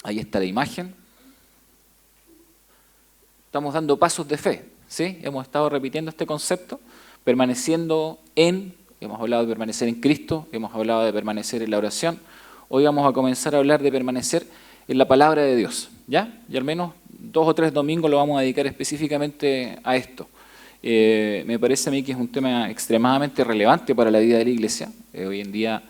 Ahí está la imagen. Estamos dando pasos de fe, ¿sí? Hemos estado repitiendo este concepto, permaneciendo hemos hablado de permanecer en Cristo, hemos hablado de permanecer en la oración. Hoy vamos a comenzar a hablar de permanecer en la palabra de Dios, ¿ya? Y al menos 2 o 3 domingos lo vamos a dedicar específicamente a esto. Me parece a mí que es un tema extremadamente relevante para la vida de la Iglesia. Hoy en día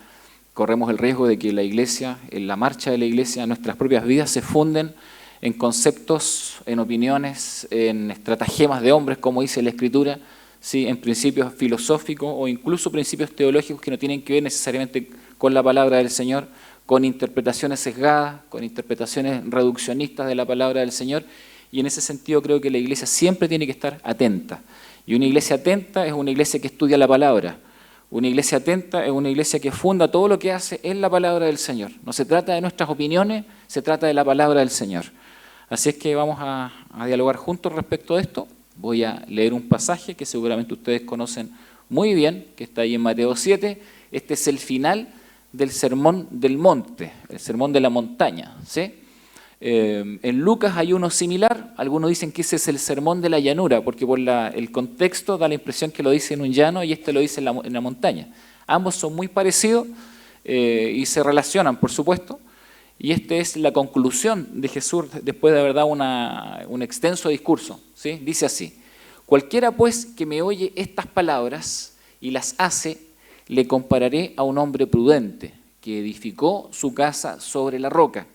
corremos el riesgo de que la Iglesia, en la marcha de la Iglesia, nuestras propias vidas se funden en conceptos, en opiniones, en estratagemas de hombres, como dice la Escritura, ¿sí? En principios filosóficos o incluso principios teológicos que no tienen que ver necesariamente con la palabra del Señor, con interpretaciones sesgadas, con interpretaciones reduccionistas de la palabra del Señor, y en ese sentido creo que la Iglesia siempre tiene que estar atenta. Y una iglesia atenta es una iglesia que estudia la palabra. Una iglesia atenta es una iglesia que funda todo lo que hace en la palabra del Señor. No se trata de nuestras opiniones, se trata de la palabra del Señor. Así es que vamos a dialogar juntos respecto a esto. Voy a leer un pasaje que seguramente ustedes conocen muy bien, que está ahí en Mateo 7. Este es el final del Sermón del Monte, el Sermón de la Montaña, ¿sí? En Lucas hay uno similar, algunos dicen que ese es el Sermón de la Llanura, porque por el contexto da la impresión que lo dice en un llano y este lo dice en la montaña. Ambos son muy parecidos y se relacionan, por supuesto. Y esta es la conclusión de Jesús después de haber dado un extenso discurso, ¿sí? Dice así: cualquiera pues que me oye estas palabras y las hace, le compararé a un hombre prudente que edificó su casa sobre la roca.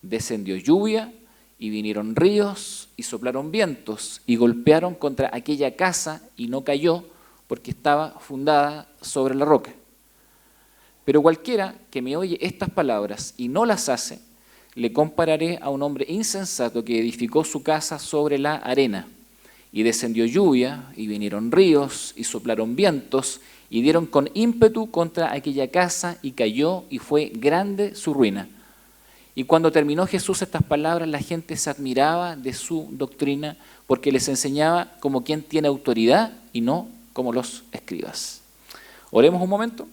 Descendió lluvia y vinieron ríos y soplaron vientos y golpearon contra aquella casa y no cayó porque estaba fundada sobre la roca. Pero cualquiera que me oye estas palabras y no las hace, le compararé a un hombre insensato que edificó su casa sobre la arena. Y descendió lluvia, y vinieron ríos, y soplaron vientos, y dieron con ímpetu contra aquella casa, y cayó, y fue grande su ruina. Y cuando terminó Jesús estas palabras, la gente se admiraba de su doctrina, porque les enseñaba como quien tiene autoridad, y no como los escribas. Oremos un momento.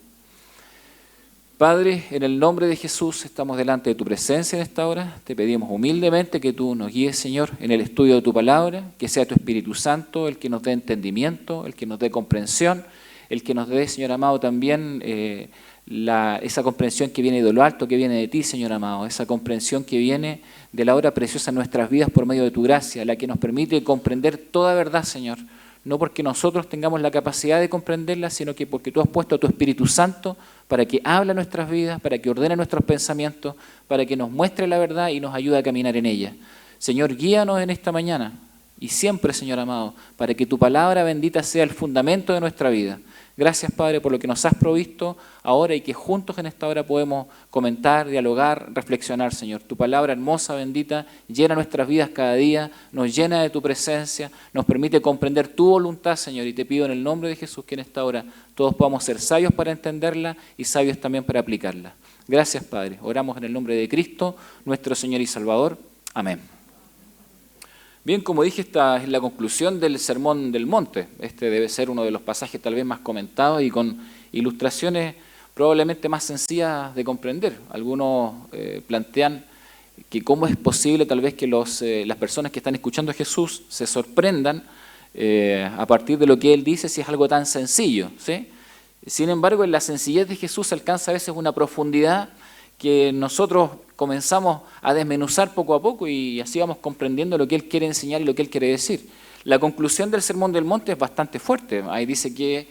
Padre, en el nombre de Jesús estamos delante de tu presencia en esta hora. Te pedimos humildemente que tú nos guíes, Señor, en el estudio de tu palabra, que sea tu Espíritu Santo el que nos dé entendimiento, el que nos dé comprensión, el que nos dé, Señor amado, también esa comprensión que viene de lo alto, que viene de ti, Señor amado, esa comprensión que viene de la hora preciosa en nuestras vidas por medio de tu gracia, la que nos permite comprender toda verdad, Señor. No porque nosotros tengamos la capacidad de comprenderla, sino que porque tú has puesto a tu Espíritu Santo para que hable nuestras vidas, para que ordene nuestros pensamientos, para que nos muestre la verdad y nos ayude a caminar en ella. Señor, guíanos en esta mañana y siempre, Señor amado, para que tu palabra bendita sea el fundamento de nuestra vida. Gracias, Padre, por lo que nos has provisto ahora y que juntos en esta hora podemos comentar, dialogar, reflexionar, Señor. Tu palabra hermosa, bendita, llena nuestras vidas cada día, nos llena de tu presencia, nos permite comprender tu voluntad, Señor. Y te pido en el nombre de Jesús que en esta hora todos podamos ser sabios para entenderla y sabios también para aplicarla. Gracias, Padre. Oramos en el nombre de Cristo, nuestro Señor y Salvador. Amén. Bien, como dije, esta es la conclusión del Sermón del Monte. Este debe ser uno de los pasajes tal vez más comentados y con ilustraciones probablemente más sencillas de comprender. Algunos plantean que cómo es posible tal vez que las personas que están escuchando a Jesús se sorprendan a partir de lo que Él dice si es algo tan sencillo, ¿sí? Sin embargo, en la sencillez de Jesús se alcanza a veces una profundidad que nosotros comenzamos a desmenuzar poco a poco y así vamos comprendiendo lo que Él quiere enseñar y lo que Él quiere decir. La conclusión del Sermón del Monte es bastante fuerte. Ahí dice que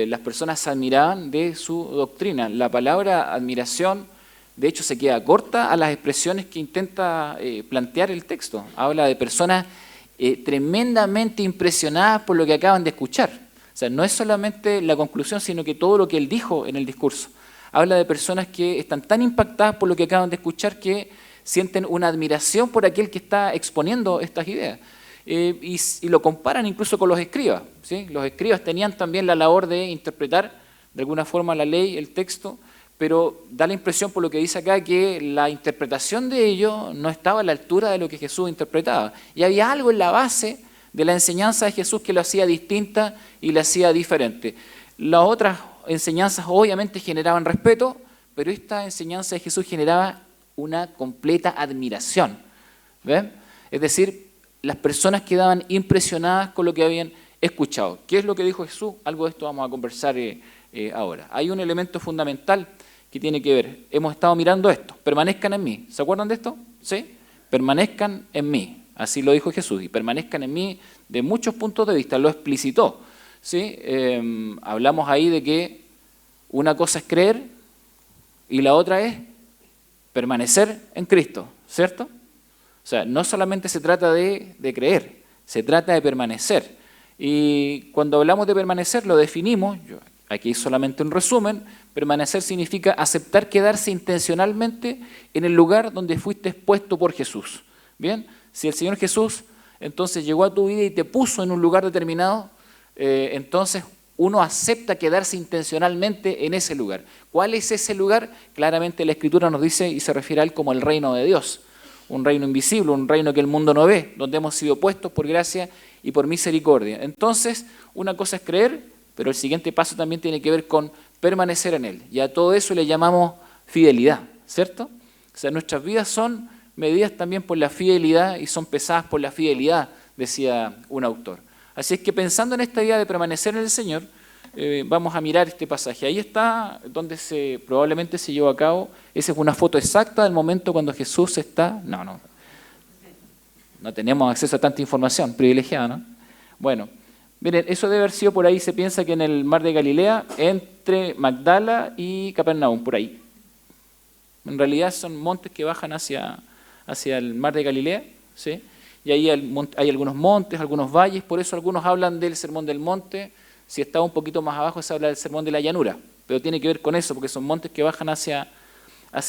las personas se admiraban de su doctrina. La palabra admiración, de hecho, se queda corta a las expresiones que intenta plantear el texto. Habla de personas tremendamente impresionadas por lo que acaban de escuchar. O sea, no es solamente la conclusión, sino que todo lo que Él dijo en el discurso. Habla de personas que están tan impactadas por lo que acaban de escuchar que sienten una admiración por aquel que está exponiendo estas ideas. Y lo comparan incluso con los escribas, ¿sí? Los escribas tenían también la labor de interpretar de alguna forma la ley, el texto, pero da la impresión por lo que dice acá que la interpretación de ellos no estaba a la altura de lo que Jesús interpretaba. Y había algo en la base de la enseñanza de Jesús que lo hacía distinta y la hacía diferente. Las otras enseñanzas obviamente generaban respeto, pero esta enseñanza de Jesús generaba una completa admiración. ¿Ven? Es decir, las personas quedaban impresionadas con lo que habían escuchado. ¿Qué es lo que dijo Jesús? Algo de esto vamos a conversar ahora. Hay un elemento fundamental que tiene que ver. Hemos estado mirando esto. Permanezcan en mí. ¿Se acuerdan de esto? ¿Sí? Permanezcan en mí. Así lo dijo Jesús. Y permanezcan en mí de muchos puntos de vista. Lo explicitó. ¿Sí? Hablamos ahí de que una cosa es creer y la otra es permanecer en Cristo. ¿Cierto? O sea, no solamente se trata de creer, se trata de permanecer. Y cuando hablamos de permanecer lo definimos, aquí solamente un resumen, permanecer significa aceptar quedarse intencionalmente en el lugar donde fuiste expuesto por Jesús. Bien, si el Señor Jesús entonces llegó a tu vida y te puso en un lugar determinado, entonces uno acepta quedarse intencionalmente en ese lugar. ¿Cuál es ese lugar? Claramente la Escritura nos dice y se refiere a él como el reino de Dios. Un reino invisible, un reino que el mundo no ve, donde hemos sido puestos por gracia y por misericordia. Entonces, una cosa es creer, pero el siguiente paso también tiene que ver con permanecer en él. Y a todo eso le llamamos fidelidad, ¿cierto? O sea, nuestras vidas son medidas también por la fidelidad y son pesadas por la fidelidad, decía un autor. Así es que pensando en esta idea de permanecer en el Señor, vamos a mirar este pasaje. Ahí está donde probablemente se llevó a cabo. Esa es una foto exacta del momento cuando Jesús está... No tenemos acceso a tanta información, privilegiada, ¿no? Bueno, miren, eso debe haber sido por ahí, se piensa que en el mar de Galilea, entre Magdala y Capernaum, por ahí. En realidad son montes que bajan hacia el mar de Galilea, ¿sí? Y ahí hay algunos montes, algunos valles, por eso algunos hablan del Sermón del Monte. Si está un poquito más abajo se habla del Sermón de la Llanura, pero tiene que ver con eso, porque son montes que bajan hacia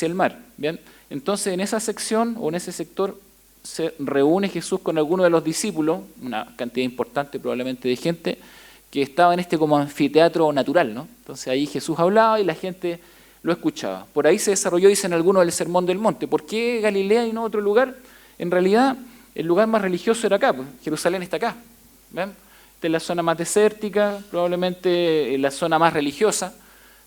el mar. ¿Bien? Entonces, en esa sección o en ese sector se reúne Jesús con algunos de los discípulos, una cantidad importante probablemente de gente, que estaba en este como anfiteatro natural, ¿no? Entonces ahí Jesús hablaba y la gente lo escuchaba. Por ahí se desarrolló, dicen algunos, el Sermón del Monte. ¿Por qué Galilea y no otro lugar? En realidad, el lugar más religioso era acá, pues Jerusalén está acá. ¿Ven? Esta es la zona más desértica, probablemente la zona más religiosa.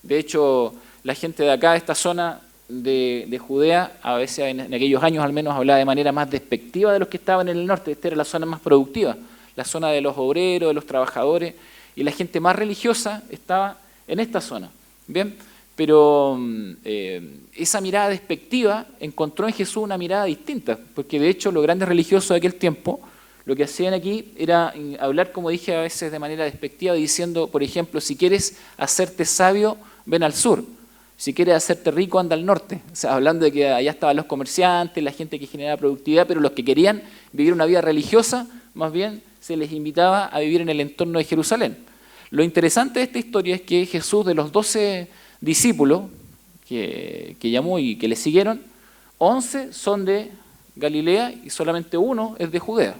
De hecho, la gente de acá, de esta zona de Judea, a veces en aquellos años al menos hablaba de manera más despectiva de los que estaban en el norte. Esta era la zona más productiva, la zona de los obreros, de los trabajadores, y la gente más religiosa estaba en esta zona. ¿Bien? Pero esa mirada despectiva encontró en Jesús una mirada distinta, porque de hecho los grandes religiosos de aquel tiempo lo que hacían aquí era hablar, como dije, a veces de manera despectiva, diciendo, por ejemplo, si quieres hacerte sabio, ven al sur. Si quieres hacerte rico, anda al norte. O sea, hablando de que allá estaban los comerciantes, la gente que generaba productividad, pero los que querían vivir una vida religiosa, más bien se les invitaba a vivir en el entorno de Jerusalén. Lo interesante de esta historia es que Jesús, de los 12 discípulos que llamó y que le siguieron, 11 son de Galilea y solamente uno es de Judea.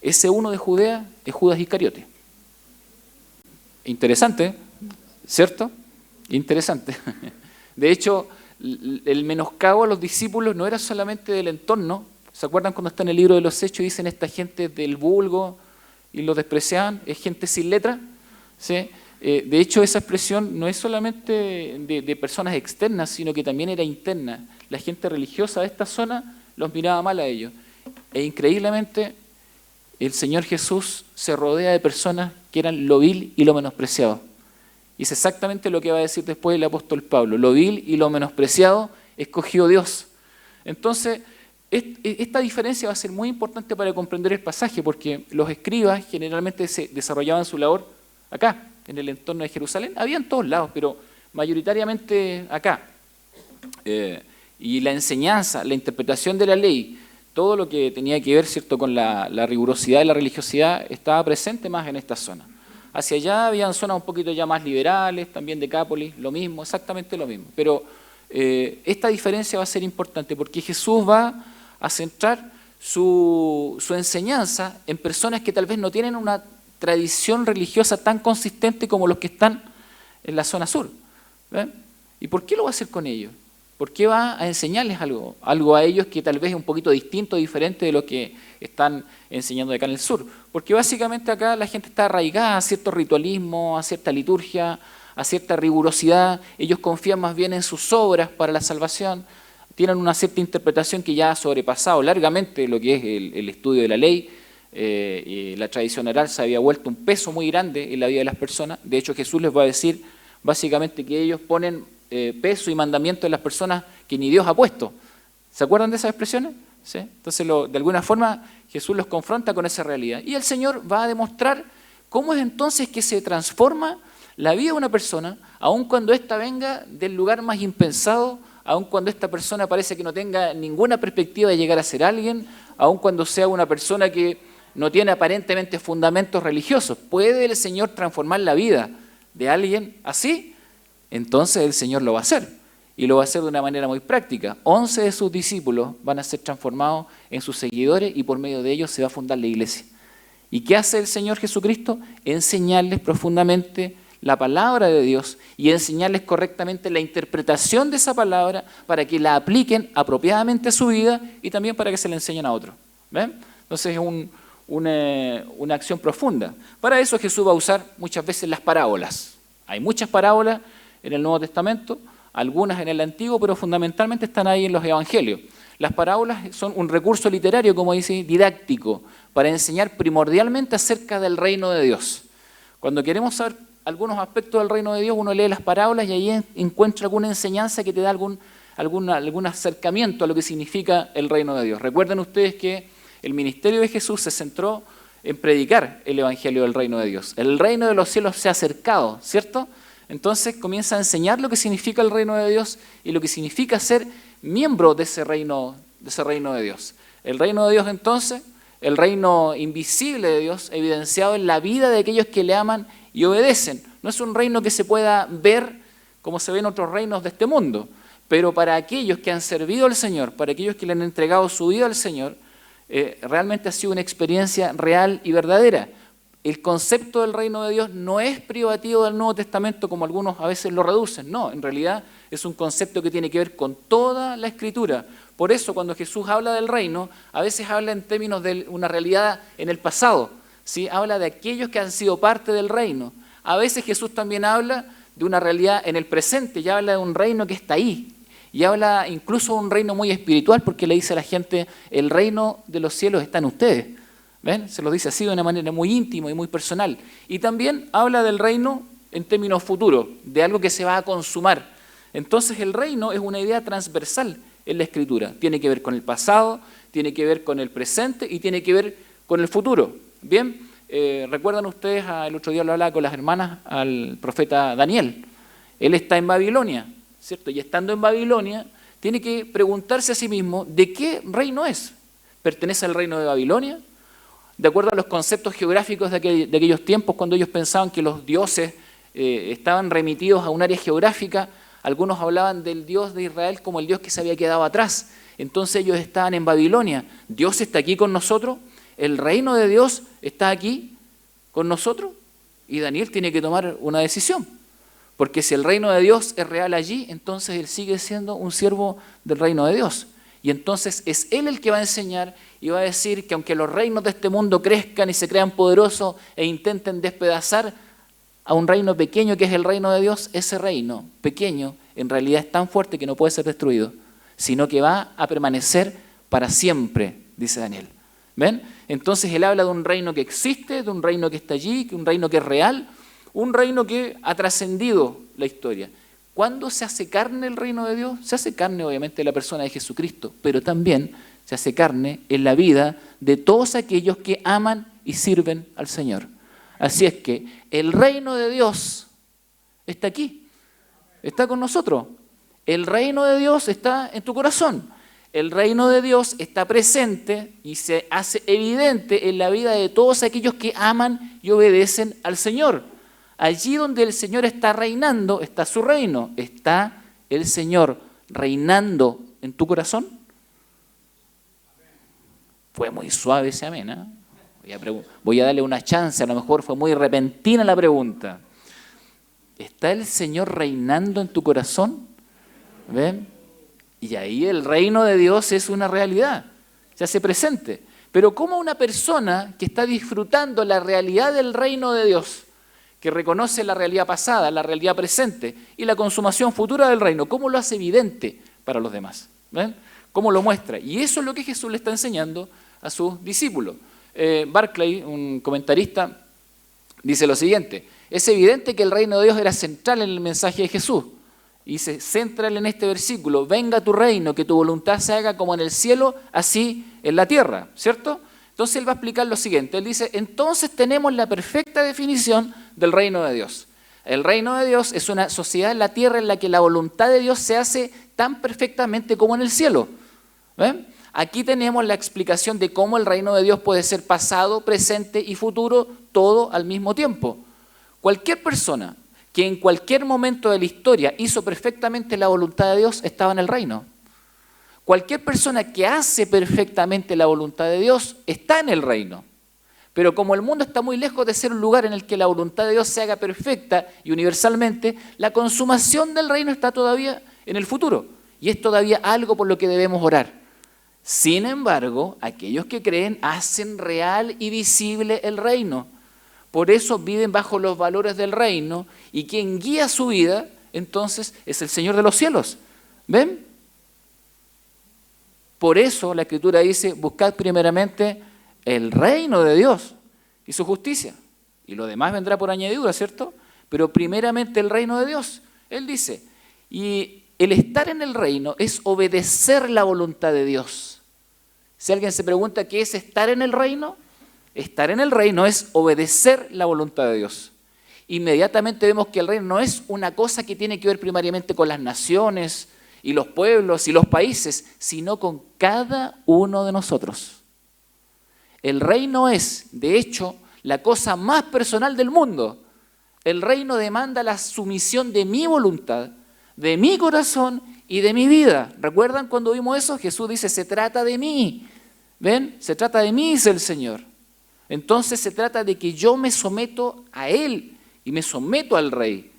Ese uno de Judea es Judas Iscariote. Interesante, ¿cierto? Interesante. De hecho, el menoscabo a los discípulos no era solamente del entorno. ¿Se acuerdan cuando está en el libro de los Hechos y dicen esta gente del vulgo y los despreciaban? Es gente sin letra. ¿Sí? De hecho, esa expresión no es solamente de personas externas, sino que también era interna. La gente religiosa de esta zona los miraba mal a ellos. E increíblemente, el Señor Jesús se rodea de personas que eran lo vil y lo menospreciado. Y es exactamente lo que va a decir después el apóstol Pablo. Lo vil y lo menospreciado escogió Dios. Entonces, esta diferencia va a ser muy importante para comprender el pasaje, porque los escribas generalmente se desarrollaban su labor acá, en el entorno de Jerusalén. Había en todos lados, pero mayoritariamente acá. Y la enseñanza, la interpretación de la ley, todo lo que tenía que ver, ¿cierto?, con la rigurosidad y la religiosidad estaba presente más en esta zona. Hacia allá habían zonas un poquito ya más liberales, también Decápolis, lo mismo, exactamente lo mismo. Pero esta diferencia va a ser importante porque Jesús va a centrar su enseñanza en personas que tal vez no tienen una tradición religiosa tan consistente como los que están en la zona sur. ¿Ven? ¿Y por qué lo va a hacer con ellos? ¿Por qué va a enseñarles algo a ellos que tal vez es un poquito distinto, diferente de lo que están enseñando de acá en el sur? Porque básicamente acá la gente está arraigada a cierto ritualismo, a cierta liturgia, a cierta rigurosidad. Ellos confían más bien en sus obras para la salvación. tienen una cierta interpretación que ya ha sobrepasado largamente lo que es el estudio de la ley. Y la tradición oral se había vuelto un peso muy grande en la vida de las personas. De hecho, Jesús les va a decir básicamente que ellos ponen peso y mandamiento en las personas que ni Dios ha puesto. ¿Se acuerdan de esas expresiones? ¿Sí? Entonces, de alguna forma, Jesús los confronta con esa realidad. Y el Señor va a demostrar cómo es entonces que se transforma la vida de una persona, aun cuando ésta venga del lugar más impensado, aun cuando esta persona parece que no tenga ninguna perspectiva de llegar a ser alguien, aun cuando sea una persona que no tiene aparentemente fundamentos religiosos. ¿Puede el Señor transformar la vida de alguien así? Entonces el Señor lo va a hacer. Y lo va a hacer de una manera muy práctica. 11 de sus discípulos van a ser transformados en sus seguidores y por medio de ellos se va a fundar la iglesia. ¿Y qué hace el Señor Jesucristo? Enseñarles profundamente la palabra de Dios y enseñarles correctamente la interpretación de esa palabra para que la apliquen apropiadamente a su vida y también para que se la enseñen a otros. ¿Ven? Entonces es una acción profunda. Para eso Jesús va a usar muchas veces las parábolas. Hay muchas parábolas en el Nuevo Testamento, algunas en el Antiguo, pero fundamentalmente están ahí en los Evangelios. Las parábolas son un recurso literario, como dice, didáctico, para enseñar primordialmente acerca del reino de Dios. Cuando queremos saber algunos aspectos del reino de Dios, uno lee las parábolas y ahí encuentra alguna enseñanza que te da algún acercamiento a lo que significa el reino de Dios. Recuerden ustedes que el ministerio de Jesús se centró en predicar el evangelio del reino de Dios. El reino de los cielos se ha acercado, ¿cierto? Entonces comienza a enseñar lo que significa el reino de Dios y lo que significa ser miembro de ese reino de Dios. El reino de Dios entonces, el reino invisible de Dios, evidenciado en la vida de aquellos que le aman y obedecen. No es un reino que se pueda ver como se ve en otros reinos de este mundo, pero para aquellos que han servido al Señor, para aquellos que le han entregado su vida al Señor, realmente ha sido una experiencia real y verdadera. El concepto del reino de Dios no es privativo del Nuevo Testamento como algunos a veces lo reducen. No, en realidad es un concepto que tiene que ver con toda la Escritura. Por eso cuando Jesús habla del reino, a veces habla en términos de una realidad en el pasado, ¿sí? Habla de aquellos que han sido parte del reino. A veces Jesús también habla de una realidad en el presente, ya habla de un reino que está ahí. Y habla incluso de un reino muy espiritual porque le dice a la gente, el reino de los cielos está en ustedes. ¿Ven? Se lo dice así de una manera muy íntima y muy personal. Y también habla del reino en términos futuros, de algo que se va a consumar. Entonces el reino es una idea transversal en la Escritura. Tiene que ver con el pasado, tiene que ver con el presente y tiene que ver con el futuro. Bien, recuerdan ustedes, el otro día lo hablaba con las hermanas, al profeta Daniel. Él está en Babilonia, ¿cierto? Y estando en Babilonia, tiene que preguntarse a sí mismo, ¿de qué reino es? ¿Pertenece al reino de Babilonia? De acuerdo a los conceptos geográficos de aquellos tiempos, cuando ellos pensaban que los dioses estaban remitidos a un área geográfica, algunos hablaban del Dios de Israel como el Dios que se había quedado atrás. Entonces ellos estaban en Babilonia. ¿Dios está aquí con nosotros? ¿El reino de Dios está aquí con nosotros? Y Daniel tiene que tomar una decisión. Porque si el reino de Dios es real allí, entonces él sigue siendo un siervo del reino de Dios. Y entonces es él el que va a enseñar y va a decir que aunque los reinos de este mundo crezcan y se crean poderosos e intenten despedazar a un reino pequeño que es el reino de Dios, ese reino pequeño en realidad es tan fuerte que no puede ser destruido, sino que va a permanecer para siempre, dice Daniel. ¿Ven? Entonces él habla de un reino que existe, de un reino que está allí, de un reino que es real, un reino que ha trascendido la historia. ¿Cuándo se hace carne el reino de Dios? Se hace carne obviamente en la persona de Jesucristo, pero también se hace carne en la vida de todos aquellos que aman y sirven al Señor. Así es que el reino de Dios está aquí, está con nosotros. El reino de Dios está en tu corazón. El reino de Dios está presente y se hace evidente en la vida de todos aquellos que aman y obedecen al Señor. Allí donde el Señor está reinando, está su reino. ¿Está el Señor reinando en tu corazón? Fue muy suave ese amén, ¿eh? Voy a darle una chance, a lo mejor fue muy repentina la pregunta. ¿Está el Señor reinando en tu corazón? ¿Ven? Y ahí el reino de Dios es una realidad, se hace presente. Pero ¿cómo una persona que está disfrutando la realidad del reino de Dios, que reconoce la realidad pasada, la realidad presente y la consumación futura del reino, cómo lo hace evidente para los demás? ¿Ven? ¿Cómo lo muestra? Y eso es lo que Jesús le está enseñando a sus discípulos. Barclay, un comentarista, dice lo siguiente: es evidente que el reino de Dios era central en el mensaje de Jesús. Y se centra en este versículo: venga tu reino, que tu voluntad se haga como en el cielo, así en la tierra, ¿cierto? Entonces él va a explicar lo siguiente. Él dice: entonces tenemos la perfecta definición del reino de Dios. El reino de Dios es una sociedad en la tierra en la que la voluntad de Dios se hace tan perfectamente como en el cielo. ¿Ven? Aquí tenemos la explicación de cómo el reino de Dios puede ser pasado, presente y futuro, todo al mismo tiempo. Cualquier persona que en cualquier momento de la historia hizo perfectamente la voluntad de Dios estaba en el reino. Cualquier persona que hace perfectamente la voluntad de Dios está en el reino. Pero como el mundo está muy lejos de ser un lugar en el que la voluntad de Dios se haga perfecta y universalmente, la consumación del reino está todavía en el futuro. Y es todavía algo por lo que debemos orar. Sin embargo, aquellos que creen hacen real y visible el reino. Por eso viven bajo los valores del reino, y quien guía su vida, entonces, es el Señor de los cielos. ¿Ven? Por eso la Escritura dice: buscad primeramente el reino de Dios y su justicia, y lo demás vendrá por añadidura, ¿cierto? Pero primeramente el reino de Dios. Él dice, y el estar en el reino es obedecer la voluntad de Dios. Si alguien se pregunta qué es estar en el reino es obedecer la voluntad de Dios. Inmediatamente vemos que el reino no es una cosa que tiene que ver primariamente con las naciones y los pueblos y los países, sino con cada uno de nosotros. El reino es, de hecho, la cosa más personal del mundo. El reino demanda la sumisión de mi voluntad, de mi corazón y de mi vida. ¿Recuerdan cuando vimos eso? Jesús dice: se trata de mí. ¿Ven? Se trata de mí, dice el Señor. Entonces se trata de que yo me someto a Él y me someto al Rey.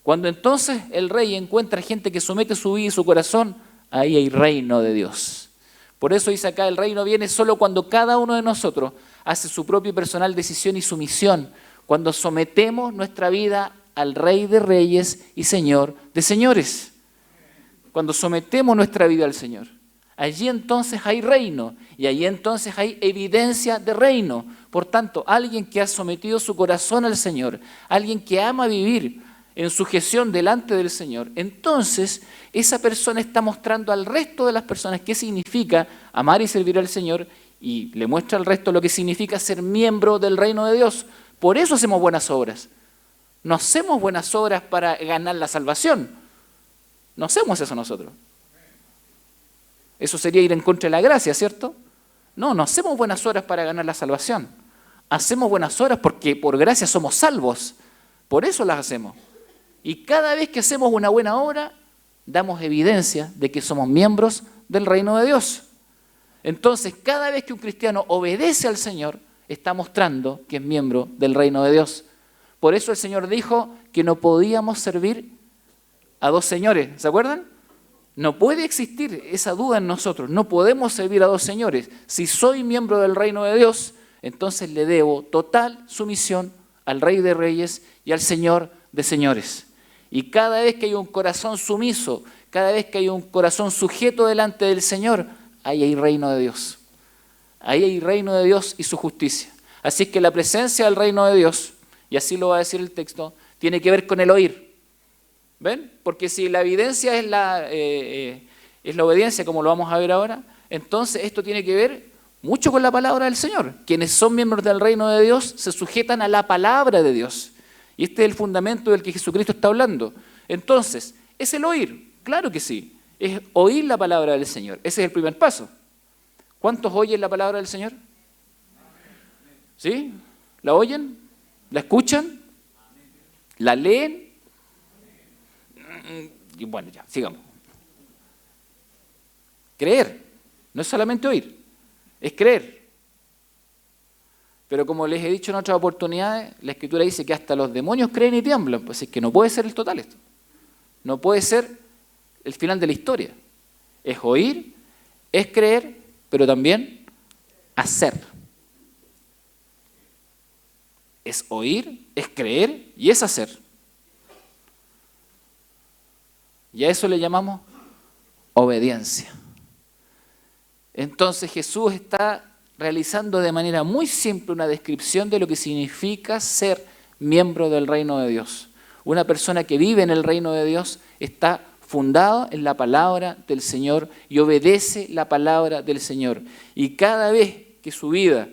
Cuando entonces el Rey encuentra gente que somete su vida y su corazón, ahí hay reino de Dios. Por eso dice acá: el reino viene solo cuando cada uno de nosotros hace su propia y personal decisión y sumisión, cuando sometemos nuestra vida al Rey de Reyes y Señor de Señores. Cuando sometemos nuestra vida al Señor, allí entonces hay reino, y allí entonces hay evidencia de reino. Por tanto, alguien que ha sometido su corazón al Señor, alguien que ama vivir en sujeción delante del Señor, entonces esa persona está mostrando al resto de las personas qué significa amar y servir al Señor, y le muestra al resto lo que significa ser miembro del reino de Dios. Por eso hacemos buenas obras. No hacemos buenas obras para ganar la salvación. No hacemos eso nosotros. Eso sería ir en contra de la gracia, ¿cierto? No hacemos buenas obras para ganar la salvación. Hacemos buenas obras porque por gracia somos salvos. Por eso las hacemos. Y cada vez que hacemos una buena obra, damos evidencia de que somos miembros del reino de Dios. Entonces, cada vez que un cristiano obedece al Señor, está mostrando que es miembro del reino de Dios. Por eso el Señor dijo que no podíamos servir a dos señores. ¿Se acuerdan? No puede existir esa duda en nosotros. No podemos servir a dos señores. Si soy miembro del reino de Dios, entonces le debo total sumisión al Rey de Reyes y al Señor de Señores. Y cada vez que hay un corazón sumiso, cada vez que hay un corazón sujeto delante del Señor, ahí hay reino de Dios. Ahí hay reino de Dios y su justicia. Así es que la presencia del reino de Dios, y así lo va a decir el texto, tiene que ver con el oír. ¿Ven? Porque si la evidencia es la obediencia, como lo vamos a ver ahora, entonces esto tiene que ver mucho con la palabra del Señor. Quienes son miembros del reino de Dios se sujetan a la palabra de Dios. Y este es el fundamento del que Jesucristo está hablando. Entonces, ¿es el oír? Claro que sí. Es oír la palabra del Señor. Ese es el primer paso. ¿Cuántos oyen la palabra del Señor? ¿Sí? ¿La oyen? ¿La escuchan? ¿La leen? Y bueno, ya, sigamos. Creer. No es solamente oír, es creer. Pero como les he dicho en otras oportunidades, la Escritura dice que hasta los demonios creen y tiemblan. Pues es que no puede ser el total esto. No puede ser el final de la historia. Es oír, es creer, pero también hacer. Es oír, es creer y es hacer. Y a eso le llamamos obediencia. Entonces Jesús está realizando de manera muy simple una descripción de lo que significa ser miembro del reino de Dios. Una persona que vive en el reino de Dios está fundada en la palabra del Señor y obedece la palabra del Señor. Y cada vez que su vida,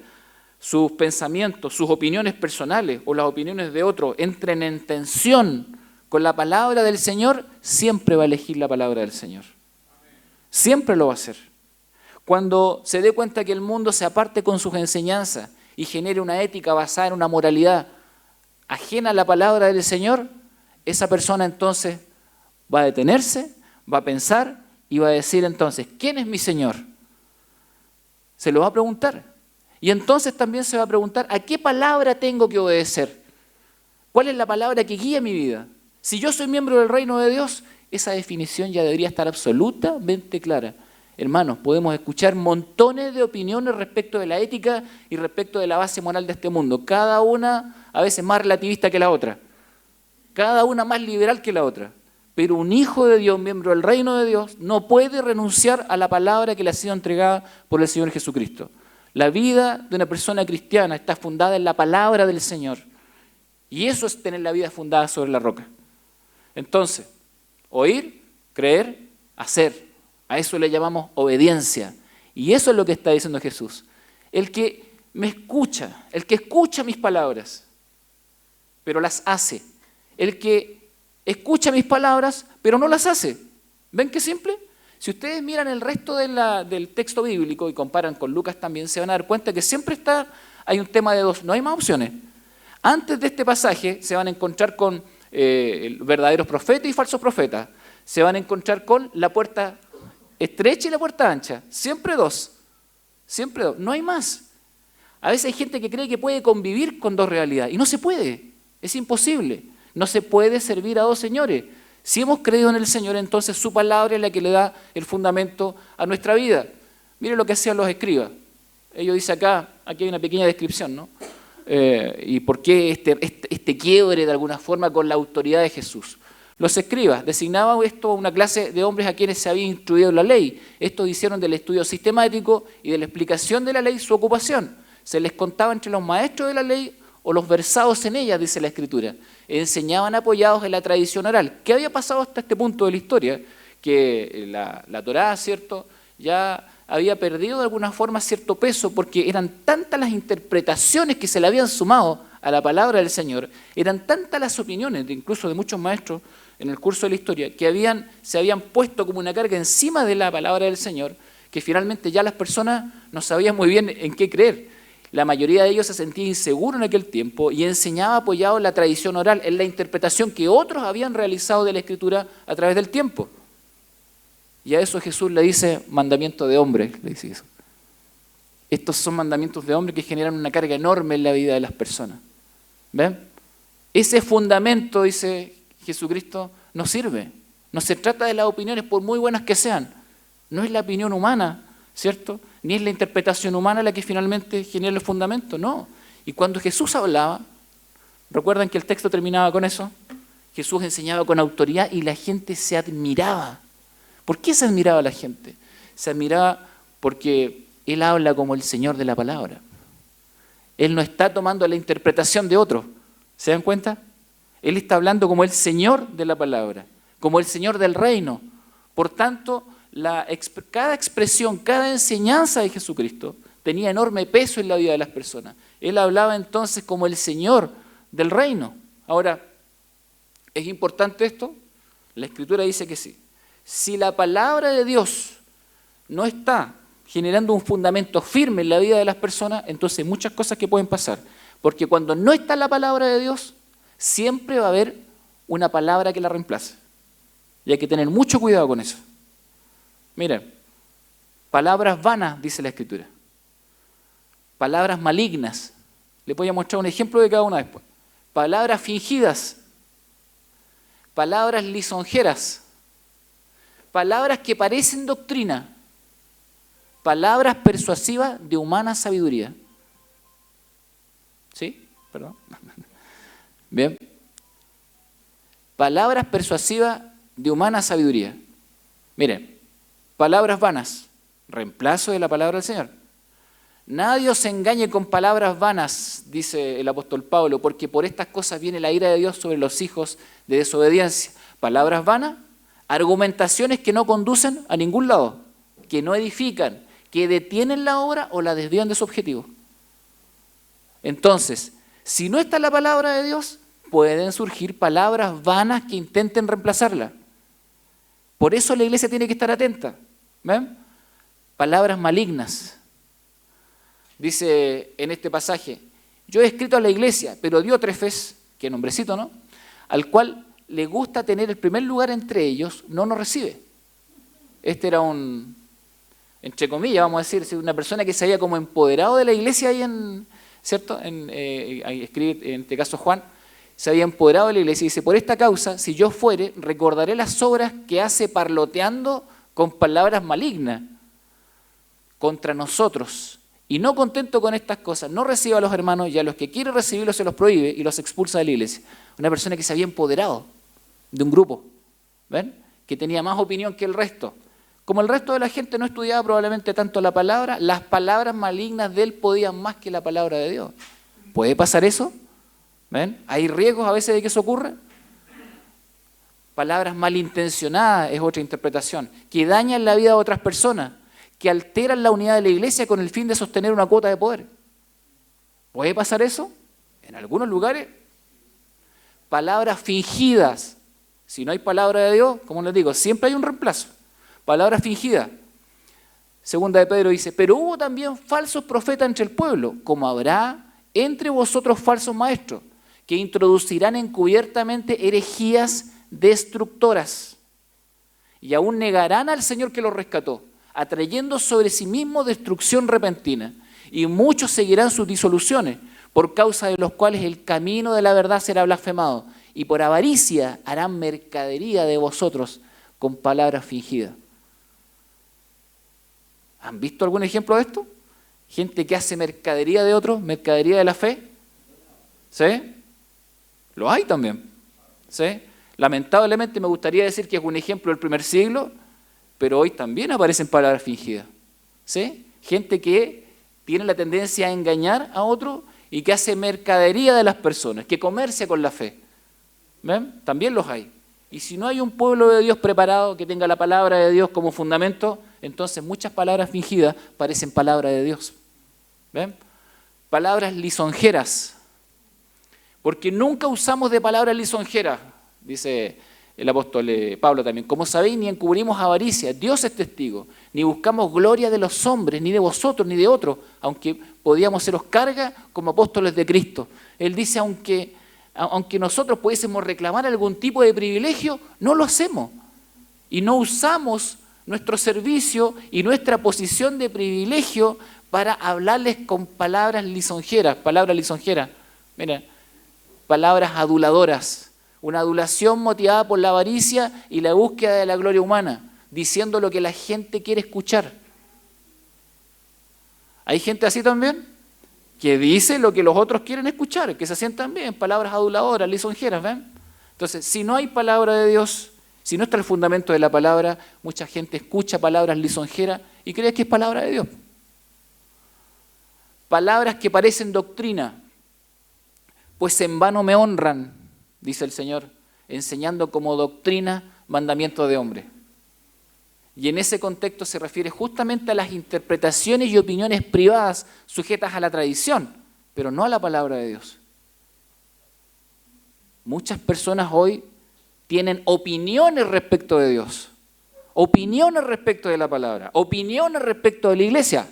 sus pensamientos, sus opiniones personales o las opiniones de otros entren en tensión con la palabra del Señor, siempre va a elegir la palabra del Señor. Siempre lo va a hacer. Cuando se dé cuenta que el mundo se aparte con sus enseñanzas y genere una ética basada en una moralidad ajena a la palabra del Señor, esa persona entonces va a detenerse, va a pensar y va a decir entonces, ¿quién es mi Señor? Se lo va a preguntar. Y entonces también se va a preguntar, ¿a qué palabra tengo que obedecer? ¿Cuál es la palabra que guía mi vida? Si yo soy miembro del reino de Dios, esa definición ya debería estar absolutamente clara. Hermanos, podemos escuchar montones de opiniones respecto de la ética y respecto de la base moral de este mundo, cada una a veces más relativista que la otra, cada una más liberal que la otra. Pero un hijo de Dios, miembro del reino de Dios, no puede renunciar a la palabra que le ha sido entregada por el Señor Jesucristo. La vida de una persona cristiana está fundada en la palabra del Señor. Y eso es tener la vida fundada sobre la roca. Entonces, oír, creer, hacer. A eso le llamamos obediencia. Y eso es lo que está diciendo Jesús. El que me escucha, el que escucha mis palabras, pero las hace. El que escucha mis palabras, pero no las hace. ¿Ven qué simple? Si ustedes miran el resto del texto bíblico y comparan con Lucas también, se van a dar cuenta que siempre hay un tema de dos, no hay más opciones. Antes de este pasaje se van a encontrar con verdaderos profetas y falsos profetas. Se van a encontrar con la puerta estrecha y la puerta ancha. Siempre dos. Siempre dos. No hay más. A veces hay gente que cree que puede convivir con dos realidades y no se puede. Es imposible. No se puede servir a dos señores. Si hemos creído en el Señor, entonces su palabra es la que le da el fundamento a nuestra vida. Miren lo que hacían los escribas. Ellos dicen aquí hay una pequeña descripción, ¿no? Y por qué este quiebre de alguna forma con la autoridad de Jesús. Los escribas designaban esto una clase de hombres a quienes se había instruido en la ley. Estos hicieron del estudio sistemático y de la explicación de la ley su ocupación. Se les contaba entre los maestros de la ley o los versados en ella, dice la Escritura. Enseñaban apoyados en la tradición oral. ¿Qué había pasado hasta este punto de la historia? Que la Torá, ¿cierto?, ya había perdido de alguna forma cierto peso porque eran tantas las interpretaciones que se le habían sumado a la palabra del Señor, eran tantas las opiniones, incluso de muchos maestros en el curso de la historia, que se habían puesto como una carga encima de la palabra del Señor, que finalmente ya las personas no sabían muy bien en qué creer. La mayoría de ellos se sentía inseguro en aquel tiempo y enseñaba apoyado en la tradición oral, en la interpretación que otros habían realizado de la Escritura a través del tiempo. Y a eso Jesús le dice mandamiento de hombre, le dice eso. Estos son mandamientos de hombre que generan una carga enorme en la vida de las personas. ¿Ven? Ese fundamento, dice Jesucristo, no sirve. No se trata de las opiniones, por muy buenas que sean. No es la opinión humana, ¿cierto? Ni es la interpretación humana la que finalmente genera el fundamento, no. Y cuando Jesús hablaba, ¿recuerdan que el texto terminaba con eso? Jesús enseñaba con autoridad y la gente se admiraba. ¿Por qué se admiraba la gente? Se admiraba porque Él habla como el Señor de la palabra. Él no está tomando la interpretación de otro. ¿Se dan cuenta? Él está hablando como el Señor de la palabra, como el Señor del reino. Por tanto, cada expresión, cada enseñanza de Jesucristo tenía enorme peso en la vida de las personas. Él hablaba entonces como el Señor del reino. Ahora, ¿es importante esto? La Escritura dice que sí. Si la palabra de Dios no está generando un fundamento firme en la vida de las personas, entonces hay muchas cosas que pueden pasar. Porque cuando no está la palabra de Dios, siempre va a haber una palabra que la reemplace. Y hay que tener mucho cuidado con eso. Miren, palabras vanas, dice la Escritura. Palabras malignas. Les voy a mostrar un ejemplo de cada una después. Palabras fingidas. Palabras lisonjeras. Palabras que parecen doctrina. Palabras persuasivas de humana sabiduría. ¿Sí? Perdón. Bien. Palabras persuasivas de humana sabiduría. Miren, palabras vanas. reemplazo de la palabra del Señor. Nadie os engañe con palabras vanas, dice el apóstol Pablo, porque por estas cosas viene la ira de Dios sobre los hijos de desobediencia. Palabras vanas, argumentaciones que no conducen a ningún lado, que no edifican, que detienen la obra o la desvían de su objetivo. Entonces, si no está la palabra de Dios, pueden surgir palabras vanas que intenten reemplazarla. Por eso la iglesia tiene que estar atenta. ¿Ven? Palabras malignas. Dice en este pasaje, yo he escrito a la iglesia, pero Diótrefes, que nombrecito, ¿no? Al cual le gusta tener el primer lugar entre ellos, no nos recibe. Este era un, entre comillas, vamos a decir, una persona que se había como empoderado de la iglesia ahí en, ¿cierto? Ahí escribe, en este caso Juan, se había empoderado de la iglesia y dice, por esta causa, si yo fuere, recordaré las obras que hace parloteando con palabras malignas contra nosotros. Y no contento con estas cosas, no recibe a los hermanos y a los que quiere recibirlos se los prohíbe y los expulsa de la iglesia. Una persona que se había empoderado de un grupo, ¿ven? Que tenía más opinión que el resto. Como el resto de la gente no estudiaba probablemente tanto la palabra, las palabras malignas de él podían más que la palabra de Dios. ¿Puede pasar eso? ¿Ven? ¿Hay riesgos a veces de que eso ocurra? Palabras malintencionadas es otra interpretación, que dañan la vida de otras personas, que alteran la unidad de la iglesia con el fin de sostener una cuota de poder. ¿Puede pasar eso? En algunos lugares. Palabras fingidas. Si no hay palabra de Dios, como les digo, siempre hay un reemplazo. Palabras fingidas. Segunda de Pedro dice, pero hubo también falsos profetas entre el pueblo, como habrá entre vosotros falsos maestros, que introducirán encubiertamente herejías destructoras y aún negarán al Señor que los rescató, atrayendo sobre sí mismo destrucción repentina. Y muchos seguirán sus disoluciones, por causa de los cuales el camino de la verdad será blasfemado, y por avaricia harán mercadería de vosotros con palabras fingidas. ¿Han visto algún ejemplo de esto? Gente que hace mercadería de otros, mercadería de la fe. ¿Sí? Lo hay también. ¿Sí? Lamentablemente me gustaría decir que es un ejemplo del primer siglo, pero hoy también aparecen palabras fingidas. ¿Sí? Gente que tiene la tendencia a engañar a otro y que hace mercadería de las personas, que comercia con la fe. ¿Ven? También los hay. Y si no hay un pueblo de Dios preparado que tenga la palabra de Dios como fundamento, entonces muchas palabras fingidas parecen palabra de Dios. ¿Ven? Palabras lisonjeras. Porque nunca usamos de palabras lisonjeras, dice el apóstol Pablo también. Como sabéis, ni encubrimos avaricia, Dios es testigo, ni buscamos gloria de los hombres, ni de vosotros, ni de otros, aunque podíamos seros carga como apóstoles de Cristo. Él dice, aunque nosotros pudiésemos reclamar algún tipo de privilegio, no lo hacemos. Y no usamos nuestro servicio y nuestra posición de privilegio para hablarles con palabras lisonjeras. Mira, palabras aduladoras. Una adulación motivada por la avaricia y la búsqueda de la gloria humana, diciendo lo que la gente quiere escuchar. ¿Hay gente así también? Que dice lo que los otros quieren escuchar, que se sientan bien, palabras aduladoras, lisonjeras, ¿ven? Entonces, si no hay palabra de Dios, si no está el fundamento de la palabra, mucha gente escucha palabras lisonjeras y cree que es palabra de Dios. Palabras que parecen doctrina, pues en vano me honran, dice el Señor, enseñando como doctrina mandamientos de hombre. Y en ese contexto se refiere justamente a las interpretaciones y opiniones privadas sujetas a la tradición, pero no a la palabra de Dios. Muchas personas hoy tienen opiniones respecto de Dios, opiniones respecto de la palabra, opiniones respecto de la iglesia.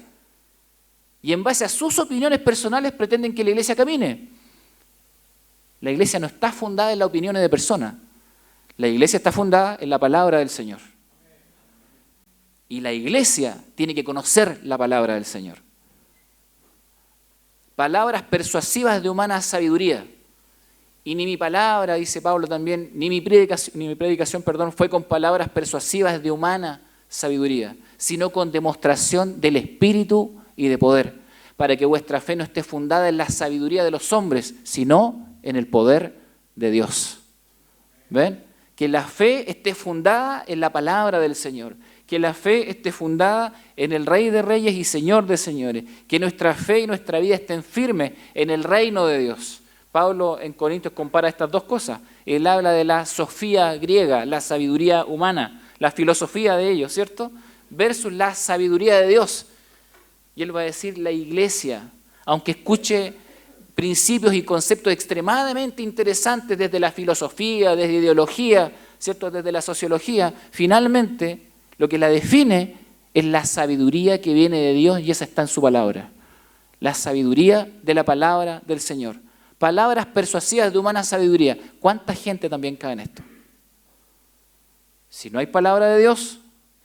Y en base a sus opiniones personales pretenden que la iglesia camine. La iglesia no está fundada en las opiniones de personas. La iglesia está fundada en la palabra del Señor. Y la iglesia tiene que conocer la palabra del Señor. Palabras persuasivas de humana sabiduría. Y ni mi palabra, dice Pablo también, ni mi predicación, fue con palabras persuasivas de humana sabiduría, sino con demostración del Espíritu y de poder, para que vuestra fe no esté fundada en la sabiduría de los hombres, sino en el poder de Dios. ¿Ven? Que la fe esté fundada en la palabra del Señor, que la fe esté fundada en el Rey de Reyes y Señor de Señores, que nuestra fe y nuestra vida estén firmes en el reino de Dios. Pablo en Corintios compara estas dos cosas. Él habla de la sofía griega, la sabiduría humana, la filosofía de ellos, ¿cierto? Versus la sabiduría de Dios. Y él va a decir, la iglesia, aunque escuche principios y conceptos extremadamente interesantes desde la filosofía, desde ideología, ¿cierto? Desde la sociología, finalmente lo que la define es la sabiduría que viene de Dios y esa está en su palabra. La sabiduría de la palabra del Señor. Palabras persuasivas de humana sabiduría. ¿Cuánta gente también cae en esto? Si no hay palabra de Dios,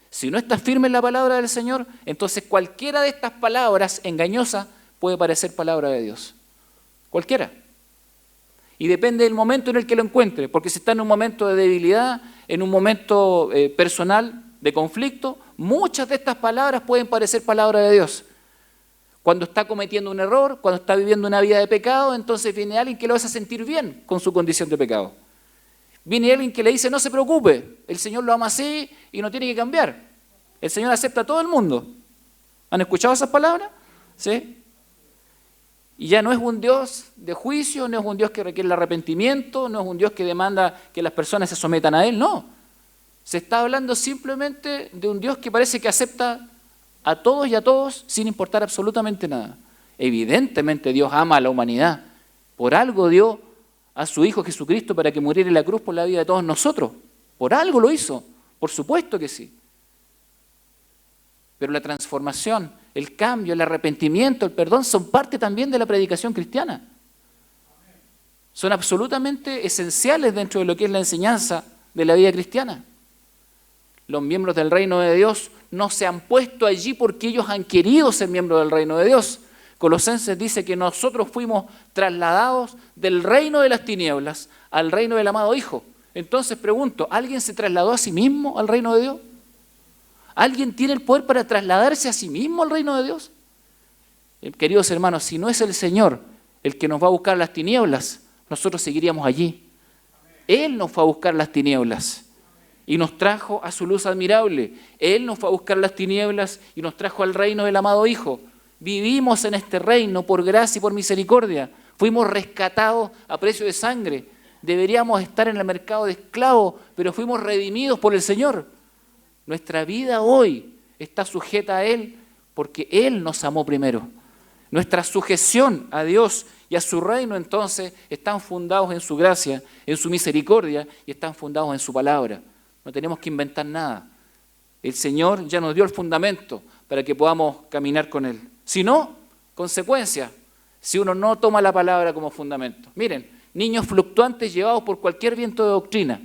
si no está firme en la palabra del Señor, entonces cualquiera de estas palabras engañosas puede parecer palabra de Dios. Cualquiera. Y depende del momento en el que lo encuentre, porque si está en un momento de debilidad, en un momento personal, de conflicto, muchas de estas palabras pueden parecer palabra de Dios. Cuando está cometiendo un error, cuando está viviendo una vida de pecado, entonces viene alguien que lo hace sentir bien con su condición de pecado. Viene alguien que le dice, no se preocupe, el Señor lo ama así y no tiene que cambiar. El Señor acepta a todo el mundo. ¿Han escuchado esas palabras? ¿Sí? Y ya no es un Dios de juicio, no es un Dios que requiere el arrepentimiento, no es un Dios que demanda que las personas se sometan a Él, no. Se está hablando simplemente de un Dios que parece que acepta a todos y a todos sin importar absolutamente nada. Evidentemente Dios ama a la humanidad. Por algo dio a su Hijo Jesucristo para que muriera en la cruz por la vida de todos nosotros. Por algo lo hizo, por supuesto que sí. Pero la transformación, el cambio, el arrepentimiento, el perdón son parte también de la predicación cristiana. Son absolutamente esenciales dentro de lo que es la enseñanza de la vida cristiana. Los miembros del reino de Dios no se han puesto allí porque ellos han querido ser miembros del reino de Dios. Colosenses dice que nosotros fuimos trasladados del reino de las tinieblas al reino del amado Hijo. Entonces pregunto, ¿alguien se trasladó a sí mismo al reino de Dios? ¿Alguien tiene el poder para trasladarse a sí mismo al reino de Dios? Queridos hermanos, si no es el Señor el que nos va a buscar las tinieblas, nosotros seguiríamos allí. Él nos fue a buscar las tinieblas y nos trajo a su luz admirable. Él nos fue a buscar las tinieblas y nos trajo al reino del amado Hijo. Vivimos en este reino por gracia y por misericordia. Fuimos rescatados a precio de sangre. Deberíamos estar en el mercado de esclavos, pero fuimos redimidos por el Señor. Nuestra vida hoy está sujeta a Él porque Él nos amó primero. Nuestra sujeción a Dios y a su reino entonces están fundados en su gracia, en su misericordia y están fundados en su palabra. No tenemos que inventar nada. El Señor ya nos dio el fundamento para que podamos caminar con Él. Si no, consecuencia, si uno no toma la palabra como fundamento. Miren, niños fluctuantes llevados por cualquier viento de doctrina.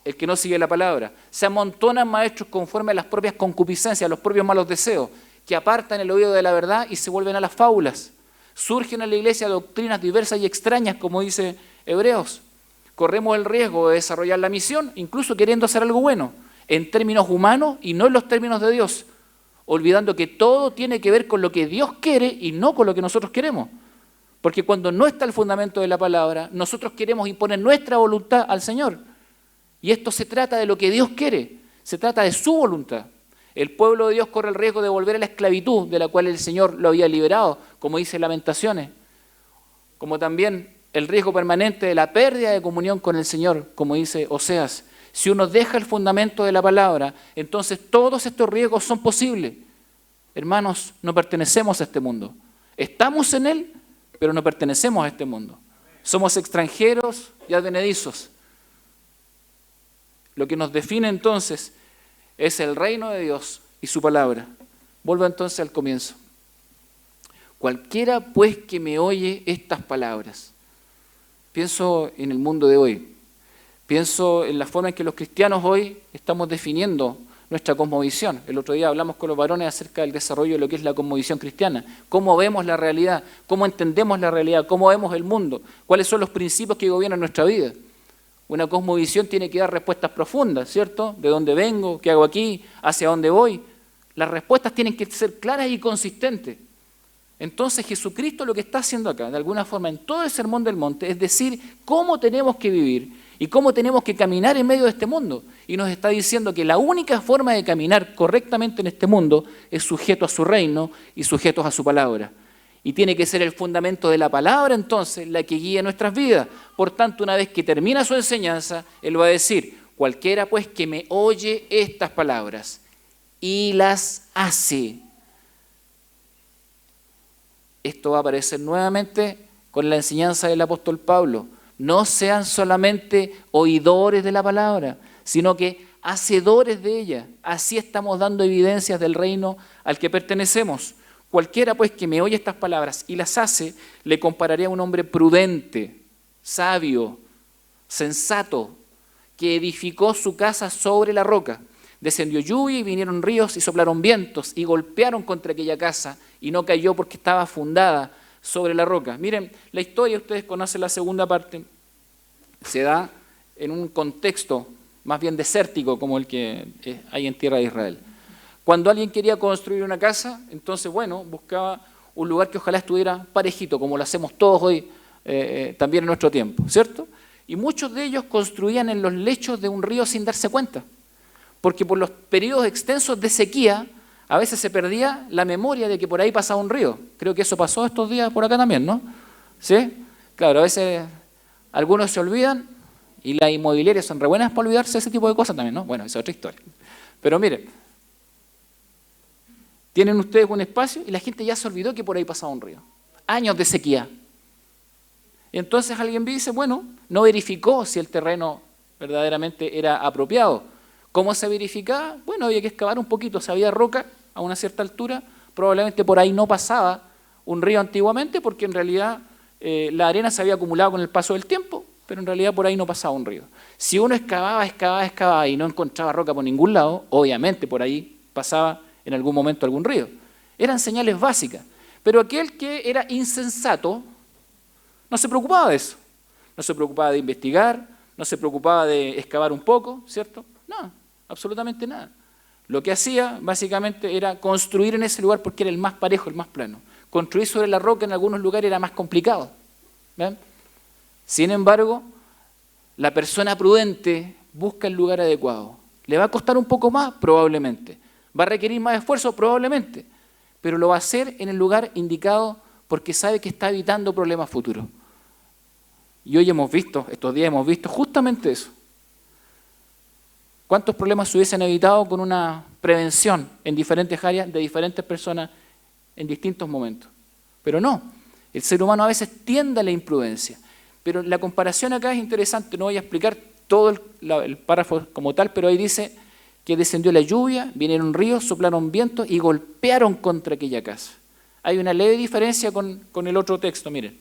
El que no sigue la palabra. Se amontonan maestros conforme a las propias concupiscencias, a los propios malos deseos, que apartan el oído de la verdad y se vuelven a las fábulas. Surgen en la iglesia doctrinas diversas y extrañas, como dice Hebreos. Corremos el riesgo de desarrollar la misión, incluso queriendo hacer algo bueno, en términos humanos y no en los términos de Dios, olvidando que todo tiene que ver con lo que Dios quiere y no con lo que nosotros queremos. Porque cuando no está el fundamento de la palabra, nosotros queremos imponer nuestra voluntad al Señor. Y esto se trata de lo que Dios quiere, se trata de su voluntad. El pueblo de Dios corre el riesgo de volver a la esclavitud de la cual el Señor lo había liberado, como dice Lamentaciones, como también el riesgo permanente de la pérdida de comunión con el Señor, como dice Oseas. Si uno deja el fundamento de la palabra, entonces todos estos riesgos son posibles. Hermanos, no pertenecemos a este mundo. Estamos en él, pero no pertenecemos a este mundo. Somos extranjeros y advenedizos. Lo que nos define entonces es el reino de Dios y su palabra. Vuelvo entonces al comienzo. Cualquiera pues que me oye estas palabras. Pienso en el mundo de hoy. Pienso en la forma en que los cristianos hoy estamos definiendo nuestra cosmovisión. El otro día hablamos con los varones acerca del desarrollo de lo que es la cosmovisión cristiana. Cómo vemos la realidad, cómo entendemos la realidad, cómo vemos el mundo, cuáles son los principios que gobiernan nuestra vida. Una cosmovisión tiene que dar respuestas profundas, ¿cierto? ¿De dónde vengo? ¿Qué hago aquí? ¿Hacia dónde voy? Las respuestas tienen que ser claras y consistentes. Entonces Jesucristo lo que está haciendo acá, de alguna forma, en todo el Sermón del Monte, es decir cómo tenemos que vivir y cómo tenemos que caminar en medio de este mundo. Y nos está diciendo que la única forma de caminar correctamente en este mundo es sujeto a su reino y sujetos a su palabra. Y tiene que ser el fundamento de la palabra entonces la que guíe nuestras vidas. Por tanto, una vez que termina su enseñanza, Él va a decir: cualquiera pues que me oye estas palabras y las hace. Esto va a aparecer nuevamente con la enseñanza del apóstol Pablo. No sean solamente oidores de la palabra, sino que hacedores de ella. Así estamos dando evidencias del reino al que pertenecemos. Cualquiera pues que me oye estas palabras y las hace, le compararé a un hombre prudente, sabio, sensato, que edificó su casa sobre la roca. Descendió lluvia y vinieron ríos y soplaron vientos y golpearon contra aquella casa y no cayó porque estaba fundada sobre la roca. Miren, la historia, ustedes conocen la segunda parte, se da en un contexto más bien desértico como el que hay en tierra de Israel. Cuando alguien quería construir una casa, entonces, bueno, buscaba un lugar que ojalá estuviera parejito, como lo hacemos todos hoy, también en nuestro tiempo, ¿cierto? Y muchos de ellos construían en los lechos de un río sin darse cuenta, porque por los periodos extensos de sequía, a veces se perdía la memoria de que por ahí pasaba un río. Creo que eso pasó estos días por acá también, ¿no? ¿Sí? Claro, a veces algunos se olvidan y las inmobiliarias son re buenas para olvidarse de ese tipo de cosas también, ¿no? Bueno, esa es otra historia. Pero miren, tienen ustedes un espacio y la gente ya se olvidó que por ahí pasaba un río. Años de sequía. Y entonces alguien dice, bueno, no verificó si el terreno verdaderamente era apropiado. ¿Cómo se verificaba? Bueno, había que excavar un poquito. Si había roca a una cierta altura, probablemente por ahí no pasaba un río antiguamente, porque en realidad la arena se había acumulado con el paso del tiempo, pero en realidad por ahí no pasaba un río. Si uno excavaba y no encontraba roca por ningún lado, obviamente por ahí pasaba en algún momento algún río. Eran señales básicas. Pero aquel que era insensato no se preocupaba de eso. No se preocupaba de investigar, no se preocupaba de excavar un poco, ¿cierto? No, absolutamente nada. Lo que hacía básicamente era construir en ese lugar porque era el más parejo, el más plano. Construir sobre la roca en algunos lugares era más complicado. ¿Ven? Sin embargo, la persona prudente busca el lugar adecuado. ¿Le va a costar un poco más? Probablemente. ¿Va a requerir más esfuerzo? Probablemente. Pero lo va a hacer en el lugar indicado porque sabe que está evitando problemas futuros. Y hoy estos días hemos visto justamente eso. ¿Cuántos problemas se hubiesen evitado con una prevención en diferentes áreas de diferentes personas en distintos momentos? Pero no, el ser humano a veces tiende a la imprudencia. Pero la comparación acá es interesante, no voy a explicar todo el párrafo como tal, pero ahí dice que descendió la lluvia, vinieron ríos, soplaron vientos y golpearon contra aquella casa. Hay una leve diferencia con el otro texto, miren.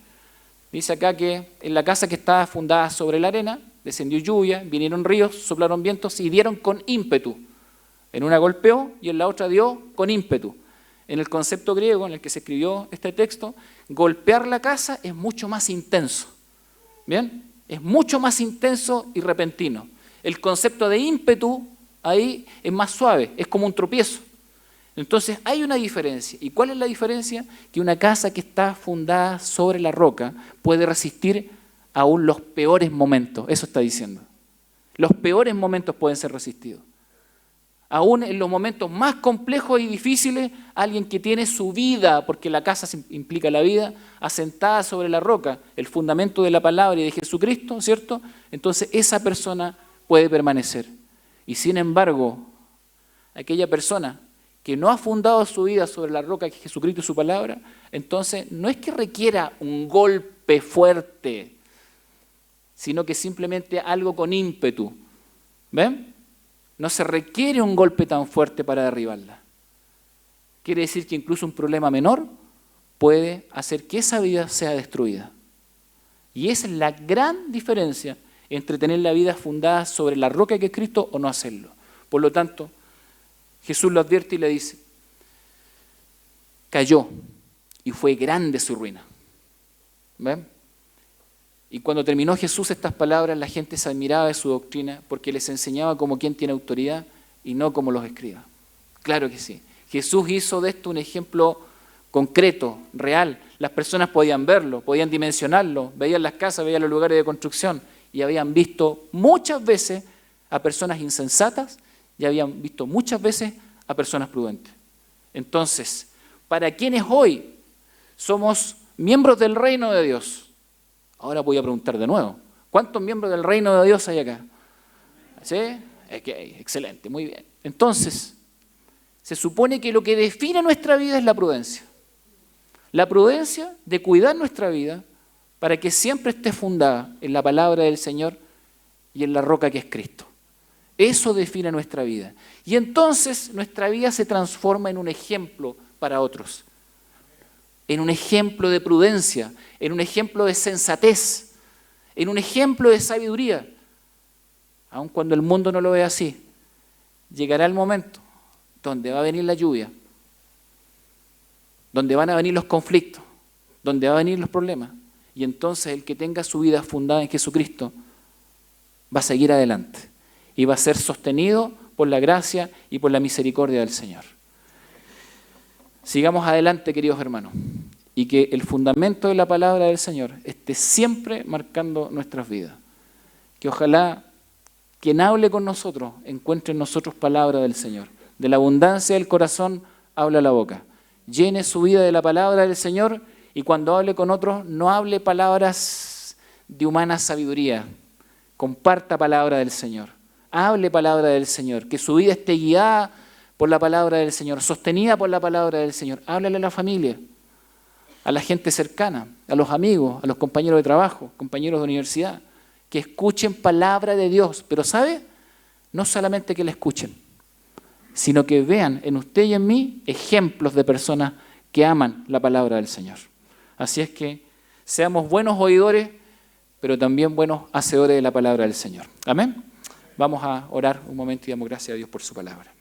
Dice acá que en la casa que estaba fundada sobre la arena, descendió lluvia, vinieron ríos, soplaron vientos y dieron con ímpetu. En una golpeó y en la otra dio con ímpetu. En el concepto griego en el que se escribió este texto, golpear la casa es mucho más intenso. ¿Bien? Es mucho más intenso y repentino. El concepto de ímpetu ahí es más suave, es como un tropiezo. Entonces hay una diferencia. ¿Y cuál es la diferencia? Que una casa que está fundada sobre la roca puede resistir aún los peores momentos. Eso está diciendo. Los peores momentos pueden ser resistidos. Aún en los momentos más complejos y difíciles, alguien que tiene su vida, porque la casa implica la vida, asentada sobre la roca, el fundamento de la palabra y de Jesucristo, ¿cierto? Entonces esa persona puede permanecer. Y sin embargo, aquella persona que no ha fundado su vida sobre la roca que es Jesucristo y su palabra, entonces no es que requiera un golpe fuerte, sino que simplemente algo con ímpetu. ¿Ven? No se requiere un golpe tan fuerte para derribarla. Quiere decir que incluso un problema menor puede hacer que esa vida sea destruida. Y esa es la gran diferencia entre tener la vida fundada sobre la roca que es Cristo o no hacerlo. Por lo tanto, Jesús lo advierte y le dice, cayó y fue grande su ruina. ¿Ven? Y cuando terminó Jesús estas palabras, la gente se admiraba de su doctrina porque les enseñaba como quien tiene autoridad y no como los escribas. Claro que sí. Jesús hizo de esto un ejemplo concreto, real. Las personas podían verlo, podían dimensionarlo, veían las casas, veían los lugares de construcción y habían visto muchas veces a personas insensatas y habían visto muchas veces a personas prudentes. Entonces, para quienes hoy somos miembros del reino de Dios, ahora voy a preguntar de nuevo, ¿cuántos miembros del reino de Dios hay acá? ¿Sí? Okay, excelente, muy bien. Entonces, se supone que lo que define nuestra vida es la prudencia. La prudencia de cuidar nuestra vida para que siempre esté fundada en la palabra del Señor y en la roca que es Cristo. Eso define nuestra vida. Y entonces nuestra vida se transforma en un ejemplo para otros. En un ejemplo de prudencia, en un ejemplo de sensatez, en un ejemplo de sabiduría. Aun cuando el mundo no lo ve así, llegará el momento donde va a venir la lluvia, donde van a venir los conflictos, donde van a venir los problemas. Y entonces el que tenga su vida fundada en Jesucristo va a seguir adelante y va a ser sostenido por la gracia y por la misericordia del Señor. Sigamos adelante, queridos hermanos, y que el fundamento de la palabra del Señor esté siempre marcando nuestras vidas. Que ojalá quien hable con nosotros encuentre en nosotros palabra del Señor. De la abundancia del corazón habla la boca. Llene su vida de la palabra del Señor y cuando hable con otros no hable palabras de humana sabiduría. Comparta palabra del Señor. Hable palabra del Señor. Que su vida esté guiada por la palabra del Señor, sostenida por la palabra del Señor. Háblale a la familia, a la gente cercana, a los amigos, a los compañeros de trabajo, compañeros de universidad. Que escuchen palabra de Dios. Pero ¿sabe? No solamente que la escuchen, sino que vean en usted y en mí ejemplos de personas que aman la palabra del Señor. Así es que seamos buenos oidores, pero también buenos hacedores de la palabra del Señor. Amén. Vamos a orar un momento y damos gracias a Dios por su palabra.